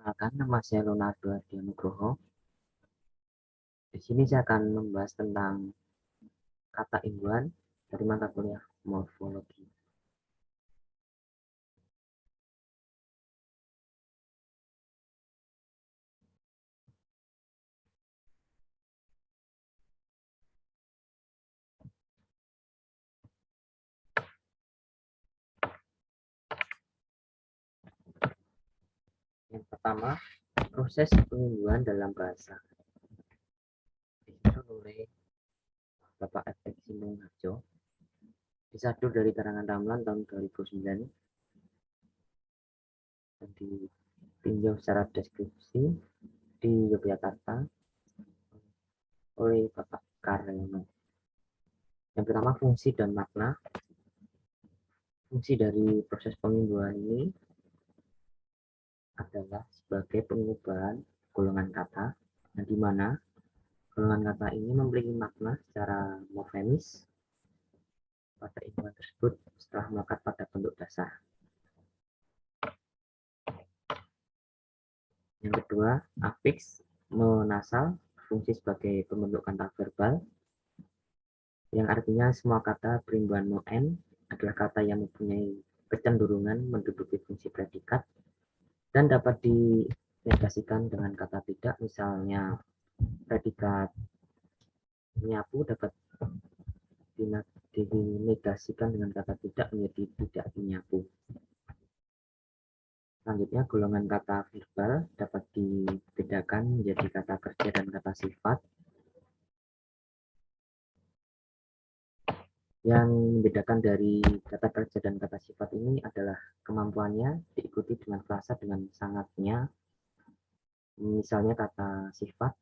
Perkenalkan, nama saya Leonardo Ardianugroho. Di sini saya akan membahas tentang kata imbuhan dari mata kuliah morfologi. Yang pertama, proses pengimbuhan dalam bahasa. Disusun oleh Bapak F.X. Sindungharjo, disadur dari karangan Ramlan tahun 2009 dan ditinjau secara deskripsi di Yogyakarta oleh Bapak Karyono. Yang pertama, fungsi dan makna. Fungsi dari proses pengimbuhan ini adalah sebagai pengubahan golongan kata, yang di mana golongan kata ini memiliki makna secara morfemis pada imbuhan tersebut setelah melekat pada bentuk dasar. Yang kedua, afiks menasal fungsi sebagai pembentuk kata verbal, yang artinya semua kata berimbuhan mo-n adalah kata yang mempunyai kecenderungan menduduki fungsi predikat dan dapat dinegasikan dengan kata tidak. Misalnya predikat menyapu dapat dinegasikan dengan kata tidak menjadi tidak menyapu. Selanjutnya, golongan kata verbal dapat dibedakan menjadi kata kerja dan kata sifat. Yang membedakan dari kata kerja dan kata sifat ini adalah kemampuannya diikuti dengan frasa dengan sangatnya. Misalnya kata sifat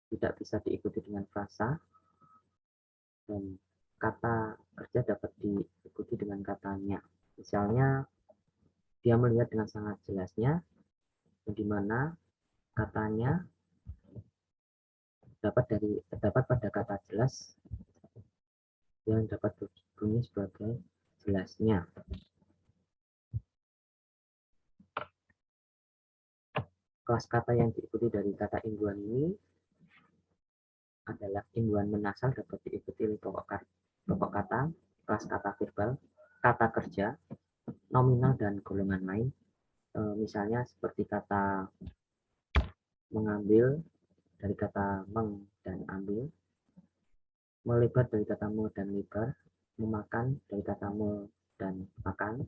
tidak bisa diikuti dengan frasa, dan kata kerja dapat diikuti dengan katanya. Misalnya, dia melihat dengan sangat jelasnya, di mana katanya terdapat pada kata jelas yang dapat berbunyi sebagai jelasnya. Kelas kata yang diikuti dari kata imbuhan ini adalah imbuhan menasal dapat diikuti oleh pokok kata, kelas kata verbal, kata kerja, nominal, dan golongan lain. Misalnya seperti kata mengambil dari kata meng dan ambil, melebar dari kata me dan lebar, memakan dari kata me dan makan,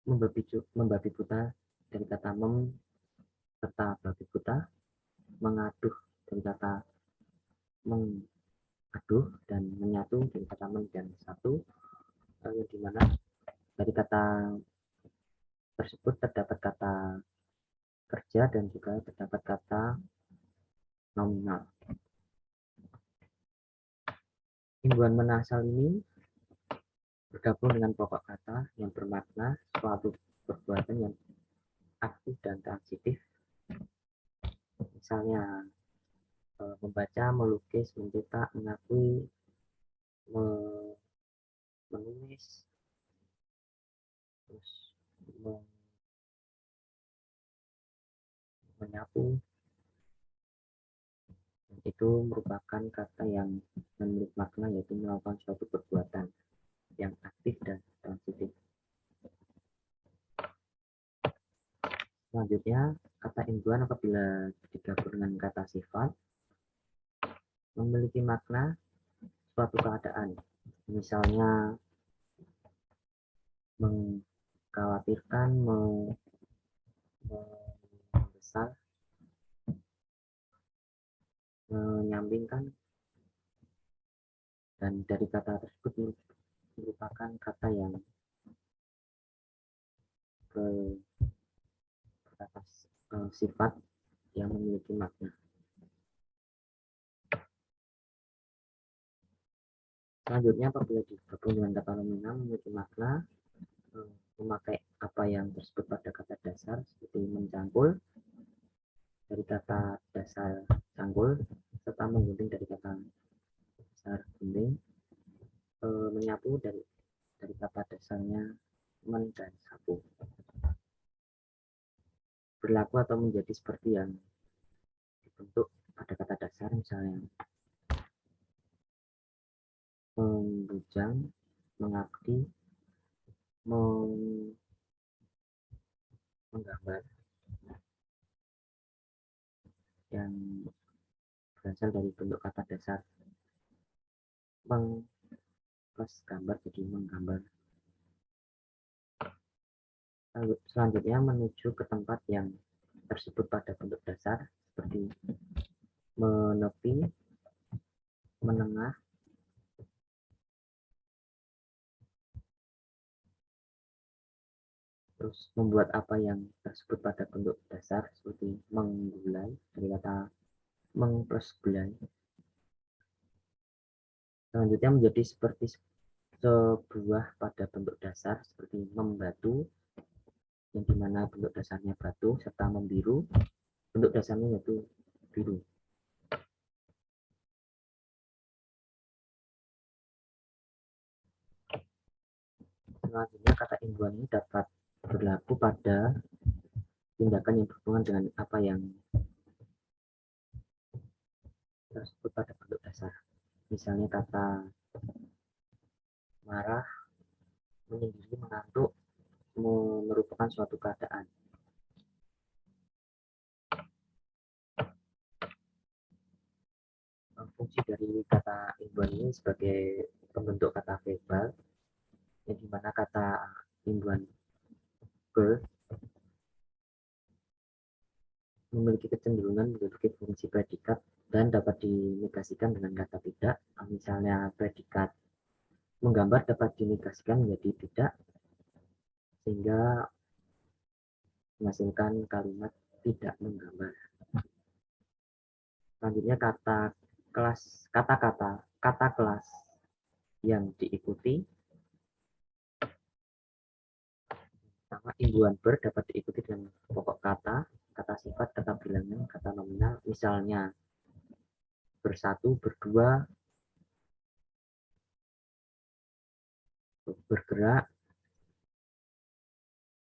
membabi buta dari kata mem serta babi buta, mengaduh dari kata mengaduh, dan menyatu dari kata men dan satu, di mana dari kata tersebut terdapat kata kerja dan juga terdapat kata nominal. Imbuhan menasal ini bergabung dengan pokok kata yang bermakna suatu perbuatan yang aktif dan transitif. Misalnya membaca, melukis, mencetak, mengakui, menulis, terus menyapu. Itu merupakan kata yang memiliki makna, yaitu melakukan suatu perbuatan yang aktif dan transitif. Selanjutnya, kata imbuhan apabila digabung dengan kata sifat memiliki makna suatu keadaan. Misalnya mengkhawatirkan, membesar, menyampingkan, dan dari kata tersebut merupakan kata yang kata sifat yang memiliki makna. Selanjutnya, apabila digabung dengan kata nominal memiliki makna memakai apa yang tersebut pada kata dasar, seperti mencangkul dari kata dasar cangkul, serta menggunting dari kata dasar gunting, menyapu dari kata dasarnya men dan sapu. berlaku atau menjadi seperti yang dibentuk pada kata dasar, misalnya membujang, mengabdi, menggambar, yang berasal dari bentuk kata dasar meng plus gambar jadi menggambar. Lalu selanjutnya menuju ke tempat yang tersebut pada bentuk dasar seperti menepi, menengah, terus membuat apa yang tersebut pada bentuk dasar seperti menggulai, dari kata meng plus gulai. Selanjutnya menjadi seperti sebuah pada bentuk dasar seperti membatu, yang dimana bentuk dasarnya batu, serta membiru, bentuk dasarnya yaitu biru. Selanjutnya kata imbuhan ini dapat berlaku pada tindakan yang berhubungan dengan apa yang tersebut pada bentuk dasar. Misalnya kata marah, menyendiri, mengantuk merupakan suatu keadaan. Fungsi dari kata imbuhan ini sebagai pembentuk kata verbal, yang dimana kata imbuhan ber memiliki kecenderungan memiliki fungsi predikat dan dapat dinegasikan dengan kata tidak. Misalnya predikat menggambar dapat dinegasikan menjadi tidak, sehingga menghasilkan kalimat tidak menggambar. Selanjutnya kata kelas yang diikuti. Sama imbuhan ber dapat diikuti dengan pokok kata, kata sifat, kata bilangan, kata nominal. Misalnya bersatu, berdua, bergerak,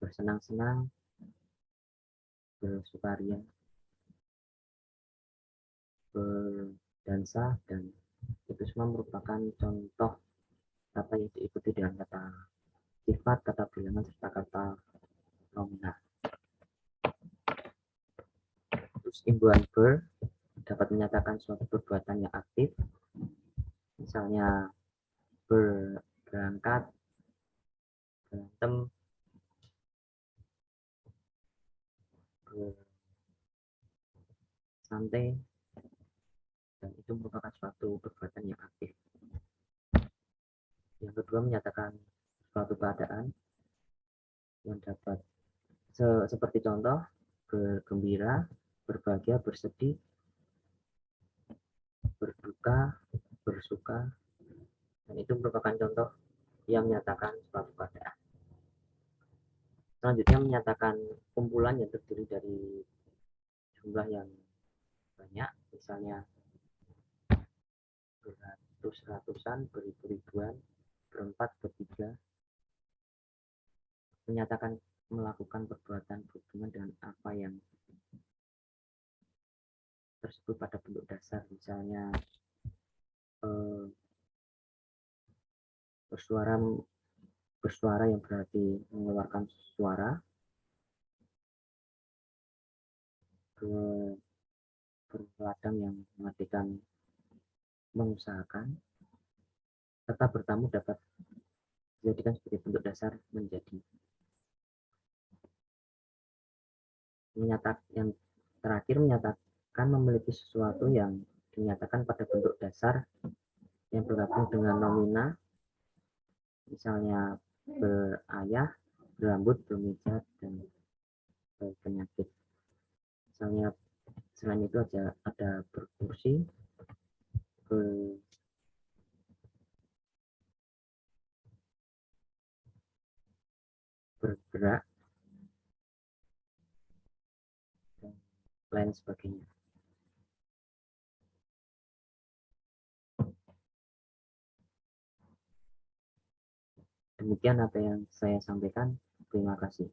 bersenang-senang, bersukaria, berdansa, dan itu semua merupakan contoh kata yang diikuti dengan kata sifat, kata bilangan, serta kata nominal. Terus imbuhan ber dapat menyatakan suatu perbuatan yang aktif, misalnya berangkat, berantem, bersantai, dan itu merupakan suatu perbuatan yang aktif. Yang kedua menyatakan suatu keadaan yang dapat seperti contoh bergembira, berbahagia, bersedih, berduka, bersuka, dan itu merupakan contoh yang menyatakan suatu keadaan. Selanjutnya menyatakan kumpulan yang terdiri dari jumlah yang banyak, misalnya beratus-ratusan, beribu-ribuan, berempat, bertiga, menyatakan melakukan perbuatan berhubungan dengan apa yang tersebut pada bentuk dasar, misalnya bersuara yang berarti mengeluarkan suara, berladang yang mengartikan mengusahakan, serta bertamu dapat dijadikan sebagai bentuk dasar menjadi. Yang terakhir menyatakan memiliki sesuatu yang dinyatakan pada bentuk dasar yang bergabung dengan nomina, misalnya berayah, berambut, bermeja, dan penyakit. Misalnya selain itu ada berkursi, bergerak, dan lain sebagainya. Demikian apa yang saya sampaikan. Terima kasih.